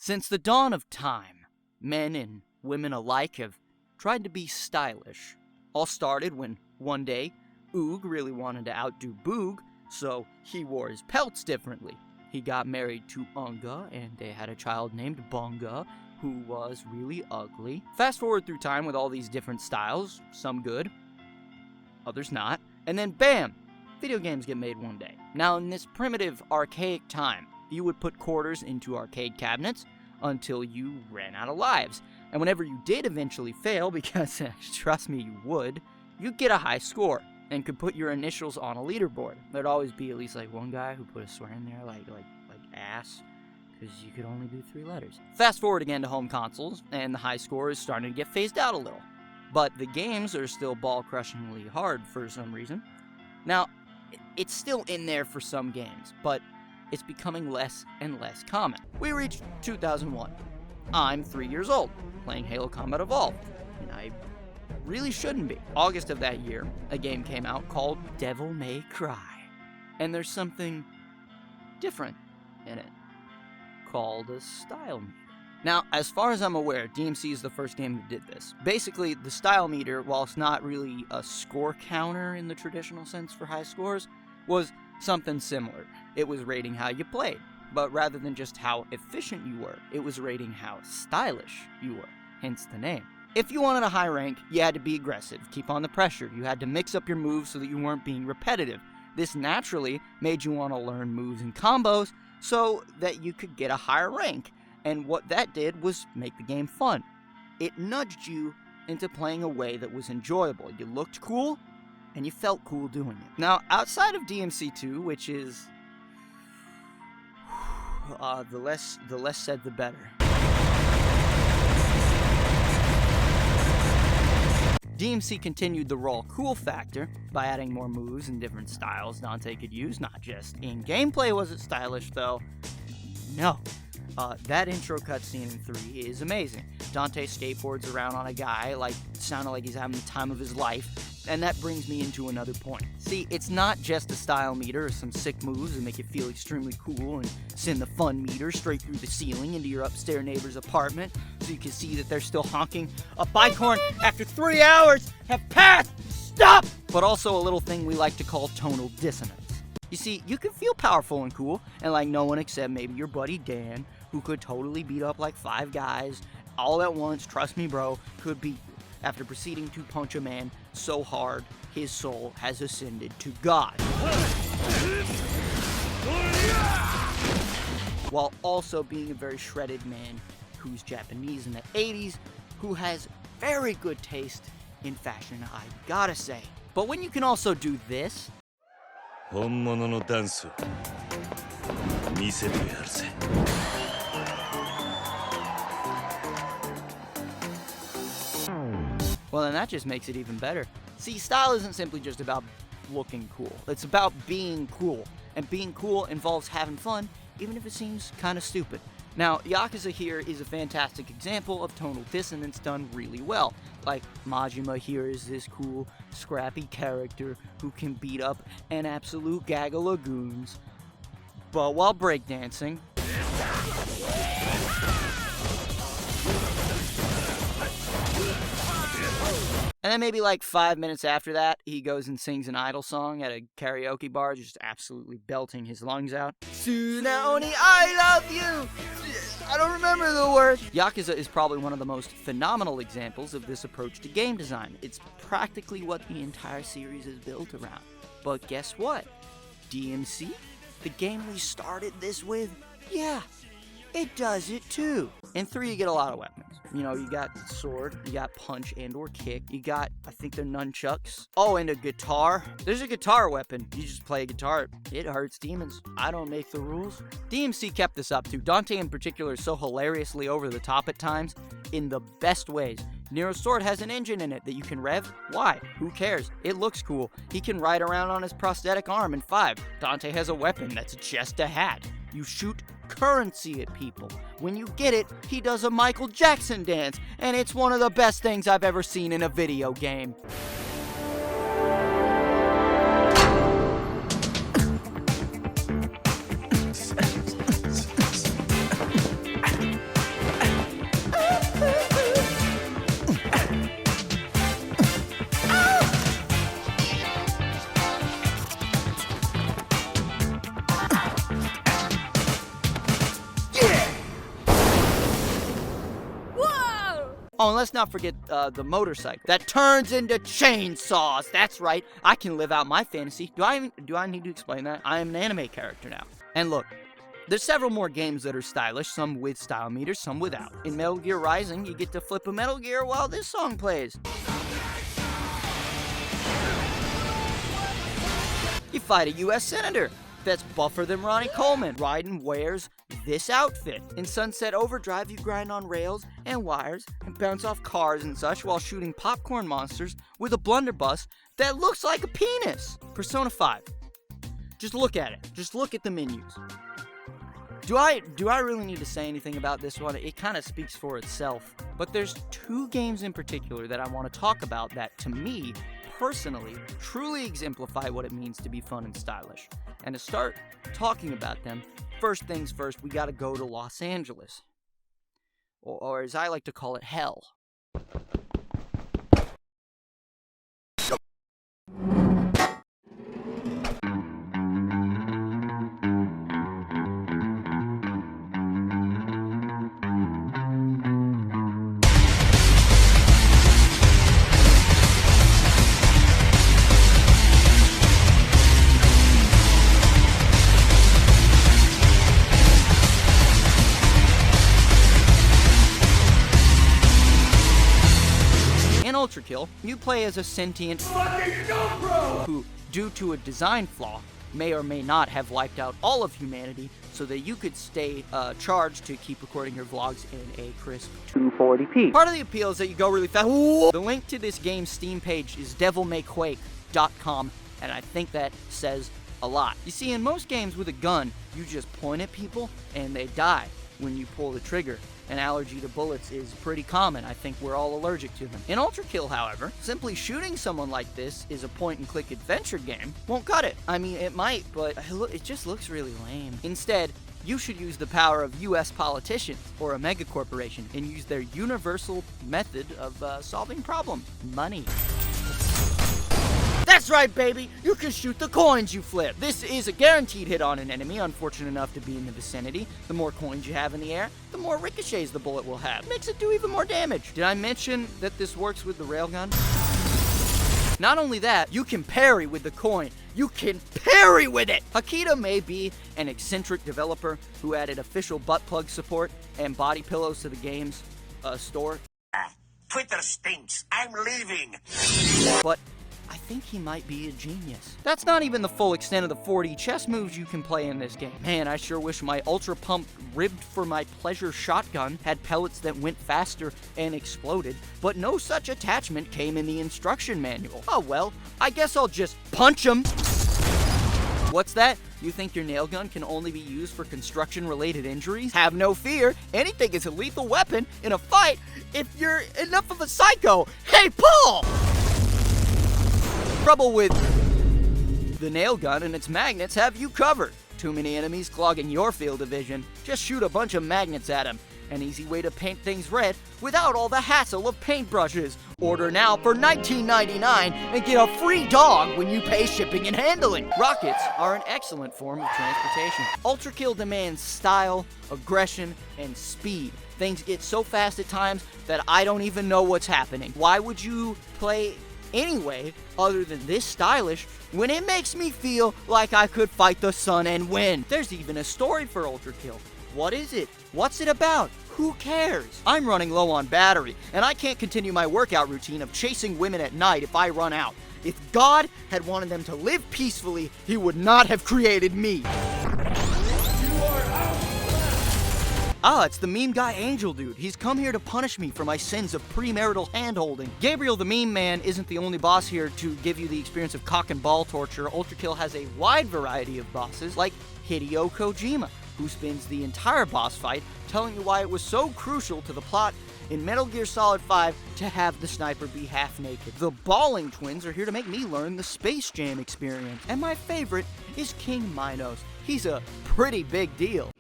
Since the dawn of time, men and women alike have tried to be stylish. All started when, one day, Oog really wanted to outdo Boog, so he wore his pelts differently. He got married to Unga, and they had a child named Bunga, who was really ugly. Fast forward through time with all these different styles, some good, others not, and then bam! Video games get made one day. Now, in this primitive, archaic time, you would put quarters into arcade cabinets until you ran out of lives. And whenever you did eventually fail, because trust me, you would, you'd get a high score and could put your initials on a leaderboard. There'd always be at least like one guy who put a swear in there like ass, because you could only do 3 letters. Fast forward again to home consoles, and the high score is starting to get phased out a little. But the games are still ball-crushingly hard for some reason. Now, it's still in there for some games, but it's becoming less and less common. We reached 2001. I'm 3 years old, playing Halo Combat Evolved, and I really shouldn't be. August of that year, a game came out called Devil May Cry, and there's something different in it, called a style meter. Now, as far as I'm aware, DMC is the first game that did this. Basically, the style meter, while it's not really a score counter in the traditional sense for high scores, was something similar. It was rating how you played, but rather than just how efficient you were, it was rating how stylish you were, hence the name. If you wanted a high rank, you had to be aggressive, keep on the pressure. You had to mix up your moves so that you weren't being repetitive. This naturally made you want to learn moves and combos so that you could get a higher rank. And what that did was make the game fun. It nudged you into playing a way that was enjoyable. You looked cool, and you felt cool doing it. Now, outside of DMC2, which is the less said, the better. DMC continued the raw cool factor by adding more moves and different styles Dante could use. Not just in gameplay was it stylish, though. No. That intro cutscene in 3 is amazing. Dante skateboards around on a guy, sounding like he's having the time of his life, and that brings me into another point. See, it's not just a style meter or some sick moves that make you feel extremely cool and send the fun meter straight through the ceiling into your upstairs neighbor's apartment so you can see that they're still honking a bike horn after 3 hours have passed! Stop! But also a little thing we like to call tonal dissonance. You see, you can feel powerful and cool, and like no one except maybe your buddy Dan, who could totally beat up like 5 guys all at once, trust me bro, could beat you, after proceeding to punch a man so hard his soul has ascended to God. While also being a very shredded man who's Japanese in the 80s, who has very good taste in fashion, I gotta say. But when you can also do this, 本物のダンスを見せてやるぜ。well, then that just makes it even better. See, style isn't simply just about looking cool. It's about being cool. And being cool involves having fun, even if it seems kind of stupid. Now, Yakuza here is a fantastic example of tonal dissonance done really well. Like, Majima here is this cool, scrappy character who can beat up an absolute gaggle of goons, but while breakdancing. And then maybe like 5 minutes after that, he goes and sings an idol song at a karaoke bar, just absolutely belting his lungs out. Tsunaoni, I love you! I don't remember the words. Yakuza is probably one of the most phenomenal examples of this approach to game design. It's practically what the entire series is built around. But guess what? DMC? The game we started this with? Yeah, it does it too. In 3, you get a lot of weapons. You know, you got sword, you got punch and or kick, you got, I think they're nunchucks. Oh, and a guitar. There's a guitar weapon. You just play a guitar. It hurts demons. I don't make the rules. DMC kept this up too. Dante in particular is so hilariously over the top at times, in the best ways. Nero's sword has an engine in it that you can rev. Why? Who cares? It looks cool. He can ride around on his prosthetic arm in 5. Dante has a weapon that's just a hat. You shoot currency at people. When you get it, he does a Michael Jackson dance, and it's one of the best things I've ever seen in a video game. Oh, and let's not forget the motorcycle that turns into chainsaws. That's right. I can live out my fantasy. Do I need to explain that? I am an anime character now. And look, there's several more games that are stylish, some with style meters, some without. In Metal Gear Rising, you get to flip a Metal Gear while this song plays. You fight a U.S. Senator that's buffer than Ronnie Coleman. Raiden wears this outfit. In Sunset Overdrive, you grind on rails and wires and bounce off cars and such while shooting popcorn monsters with a blunderbuss that looks like a penis. Persona 5. Just look at it. Just look at the menus. Do I really need to say anything about this one? It kind of speaks for itself. But there's two games in particular that I want to talk about that, to me, personally, truly exemplify what it means to be fun and stylish. And to start talking about them, first things first, we gotta go to Los Angeles. Or as I like to call it, hell. Ultrakill, you play as a sentient who, due to a design flaw, may or may not have wiped out all of humanity so that you could stay charged to keep recording your vlogs in a crisp 240p. Part of the appeal is that you go really fast. The link to this game's Steam page is devilmayquake.com, and I think that says a lot. You see, in most games with a gun, you just point at people and they die when you pull the trigger. An allergy to bullets is pretty common. I think we're all allergic to them. In Ultrakill, however, simply shooting someone like this is a point-and-click adventure game won't cut it. I mean, it might, but it just looks really lame. Instead, you should use the power of U.S. politicians or a megacorporation and use their universal method of solving problems: money. That's right, baby! You can shoot the coins you flip. This is a guaranteed hit on an enemy, unfortunate enough to be in the vicinity. The more coins you have in the air, the more ricochets the bullet will have. Makes it do even more damage. Did I mention that this works with the railgun? Not only that, you can parry with the coin. You can parry with it! Hakita may be an eccentric developer who added official butt plug support and body pillows to the game's store. Twitter stinks. I'm leaving. But I think he might be a genius. That's not even the full extent of the 4D chess moves you can play in this game. Man, I sure wish my Ultra Pump ribbed for my pleasure shotgun had pellets that went faster and exploded, but no such attachment came in the instruction manual. Oh well, I guess I'll just punch him. What's that? You think your nail gun can only be used for construction-related injuries? Have no fear, anything is a lethal weapon in a fight if you're enough of a psycho. Hey, Paul! Trouble with the nail gun and its magnets have you covered. Too many enemies clogging your field of vision. Just shoot a bunch of magnets at them. An easy way to paint things red without all the hassle of paintbrushes. Order now for $19.99 and get a free dog when you pay shipping and handling. Rockets are an excellent form of transportation. Ultrakill demands style, aggression, and speed. Things get so fast at times that I don't even know what's happening. Why would you play anyway other than this stylish when it makes me feel like I could fight the sun and win? There's even a story for Ultrakill. What is it? What's it about? Who cares? I'm running low on battery, and I can't continue my workout routine of chasing women at night if I run out. If God had wanted them to live peacefully, he would not have created me. Ah, it's the meme guy Angel Dude. He's come here to punish me for my sins of premarital hand-holding. Gabriel the Meme Man isn't the only boss here to give you the experience of cock and ball torture. Ultrakill has a wide variety of bosses, like Hideo Kojima, who spends the entire boss fight telling you why it was so crucial to the plot in Metal Gear Solid 5 to have the sniper be half naked. The Balling Twins are here to make me learn the Space Jam experience. And my favorite is King Minos. He's a pretty big deal.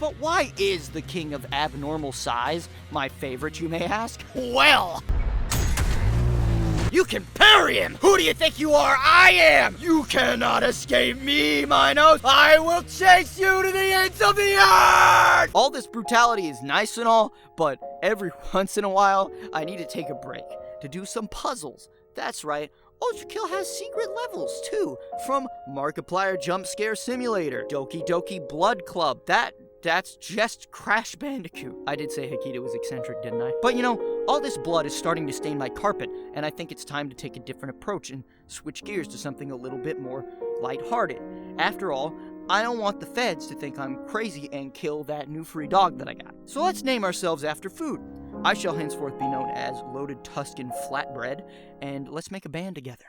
But why is the king of abnormal size my favorite, you may ask? Well, You can parry him! Who do you think you are? I am! You cannot escape me, Minos! I will chase you to the ends of the earth! All this brutality is nice and all, but every once in a while, I need to take a break to do some puzzles. That's right, Ultrakill has secret levels too, from Markiplier Jump Scare Simulator, Doki Doki Blood Club, that's just Crash Bandicoot. I did say Hikita was eccentric, didn't I? But you know, all this blood is starting to stain my carpet, and I think it's time to take a different approach and switch gears to something a little bit more lighthearted. After all, I don't want the feds to think I'm crazy and kill that new free dog that I got. So let's name ourselves after food. I shall henceforth be known as Loaded Tuscan Flatbread, and let's make a band together.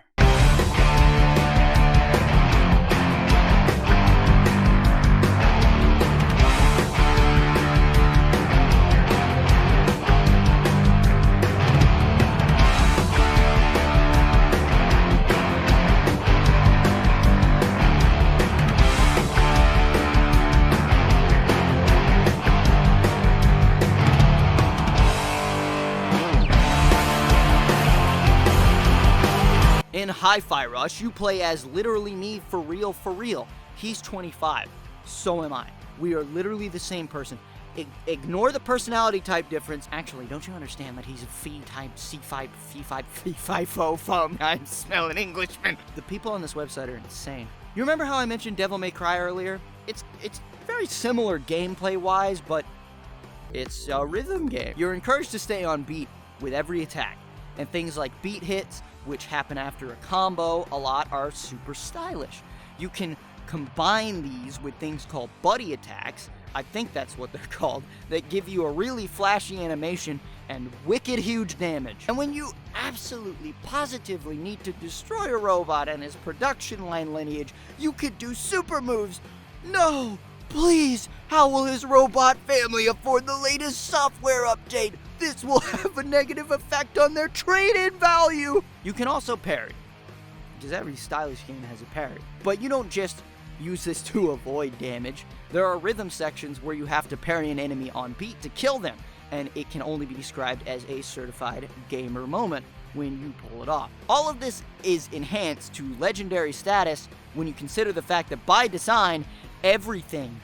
In Hi-Fi Rush, you play as literally me for real. He's 25. So am I. We are literally the same person. Ignore the personality type difference. Actually, don't you understand that he's a Phi-type C5 I'm smelling Englishman. The people on this website are insane. You remember how I mentioned Devil May Cry earlier? It's very similar gameplay-wise, but it's a rhythm game. You're encouraged to stay on beat with every attack, and things like beat hits, which happen after a combo a lot, are super stylish. You can combine these with things called buddy attacks, I think that's what they're called, that give you a really flashy animation and wicked huge damage. And when you absolutely positively need to destroy a robot and his production line lineage, you could do super moves. No! Please! How will his robot family afford the latest software update? This will have a negative effect on their trade-in value! You can also parry, because every stylish game has a parry. But you don't just use this to avoid damage. There are rhythm sections where you have to parry an enemy on beat to kill them, and it can only be described as a certified gamer moment when you pull it off. All of this is enhanced to legendary status when you consider the fact that by design, everything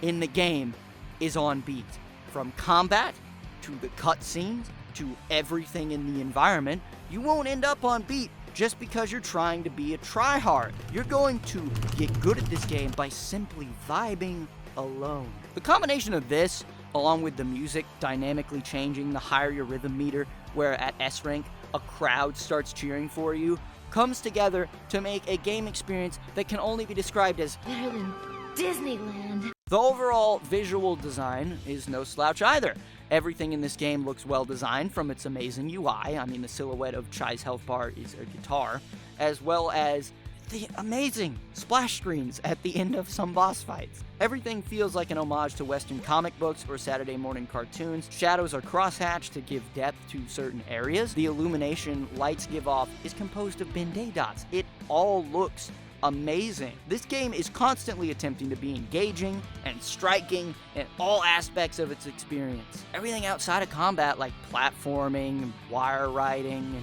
in the game is on beat. From combat, to the cutscenes, to everything in the environment, you won't end up on beat just because you're trying to be a tryhard. You're going to get good at this game by simply vibing alone. The combination of this, along with the music dynamically changing the higher your rhythm meter, where at S rank a crowd starts cheering for you, comes together to make a game experience that can only be described as better than Disneyland. The overall visual design is no slouch either. Everything in this game looks well designed, from its amazing UI, I mean the silhouette of Chai's health bar is a guitar, as well as the amazing splash screens at the end of some boss fights. Everything feels like an homage to Western comic books or Saturday morning cartoons. Shadows are crosshatched to give depth to certain areas. The illumination lights give off is composed of Ben-Day dots. It all looks amazing. This game is constantly attempting to be engaging and striking in all aspects of its experience. Everything outside of combat, like platforming, wire riding,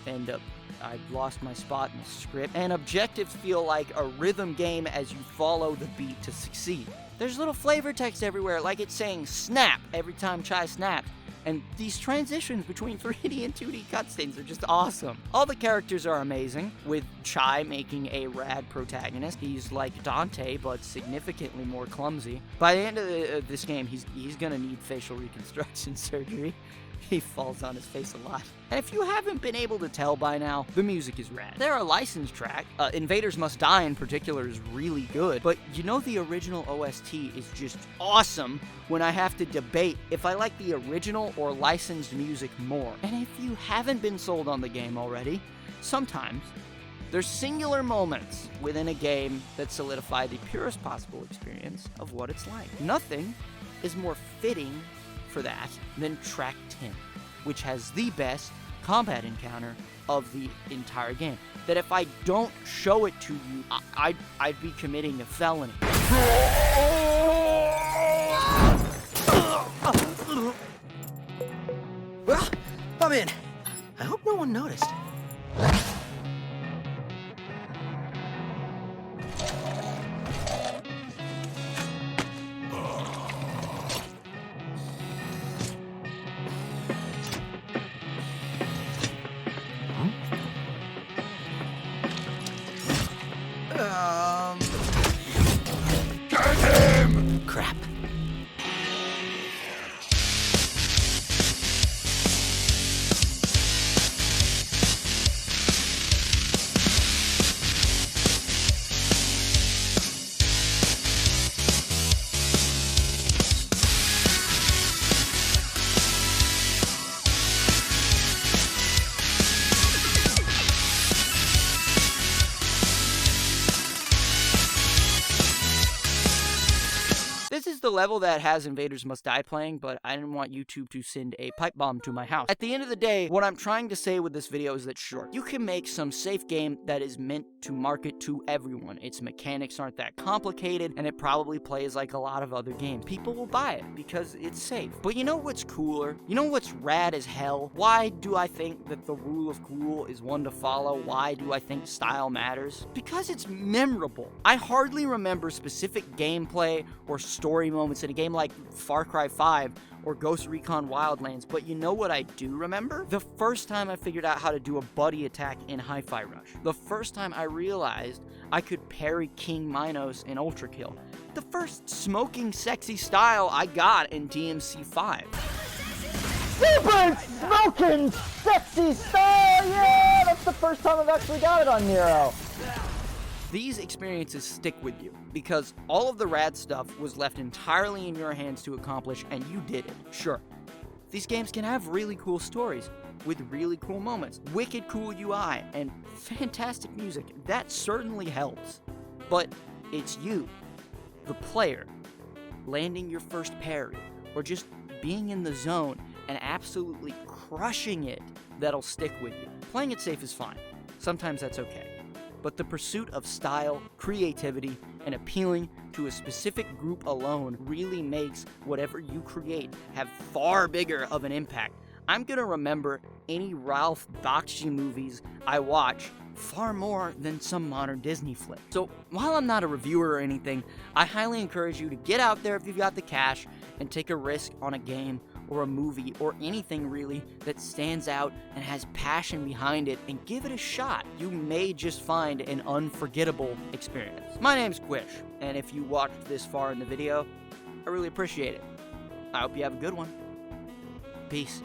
and I've lost my spot in the script, and objectives feel like a rhythm game as you follow the beat to succeed. There's little flavor text everywhere, like it's saying snap every time Chai snaps. And these transitions between 3D and 2D cutscenes are just awesome. All the characters are amazing, with Chai making a rad protagonist. He's like Dante, but significantly more clumsy. By the end of this game, he's gonna need facial reconstruction surgery. He falls on his face a lot. And if you haven't been able to tell by now, the music is rad. There are licensed tracks. Invaders Must Die in particular is really good, but you know the original OST is just awesome when I have to debate if I like the original or licensed music more. And if you haven't been sold on the game already, sometimes there's singular moments within a game that solidify the purest possible experience of what it's like. Nothing is more fitting for that than track 10, which has the best combat encounter of the entire game. That if I don't show it to you, I'd be committing a felony. Well, I'm in. I hope no one noticed. crap. This is the level that has Invaders Must Die playing, but I didn't want YouTube to send a pipe bomb to my house. At the end of the day, what I'm trying to say with this video is that sure, you can make some safe game that is meant to market to everyone. Its mechanics aren't that complicated, and it probably plays like a lot of other games. People will buy it because it's safe. But you know what's cooler? You know what's rad as hell? Why do I think that the rule of cool is one to follow? Why do I think style matters? Because it's memorable. I hardly remember specific gameplay or story moments in a game like Far Cry 5 or Ghost Recon Wildlands, but you know what I do remember? The first time I figured out how to do a buddy attack in Hi-Fi Rush. The first time I realized I could parry King Minos in Ultrakill. The first smoking sexy style I got in DMC 5. Super smoking sexy style! Yeah, that's the first time I've actually got it on Nero. These experiences stick with you because all of the rad stuff was left entirely in your hands to accomplish, and you did it. Sure, these games can have really cool stories with really cool moments, wicked cool UI, and fantastic music. That certainly helps. But it's you, the player, landing your first parry, or just being in the zone and absolutely crushing it that'll stick with you. Playing it safe is fine. Sometimes that's okay. But the pursuit of style, creativity, and appealing to a specific group alone really makes whatever you create have far bigger of an impact. I'm gonna remember any Ralph Bakshi movies I watch far more than some modern Disney flick. So while I'm not a reviewer or anything, I highly encourage you to get out there if you've got the cash and take a risk on a game or a movie or anything really that stands out and has passion behind it, and give it a shot. You may just find an unforgettable experience. My name's Quish, and if you watched this far in the video, I really appreciate it. I hope you have a good one. Peace.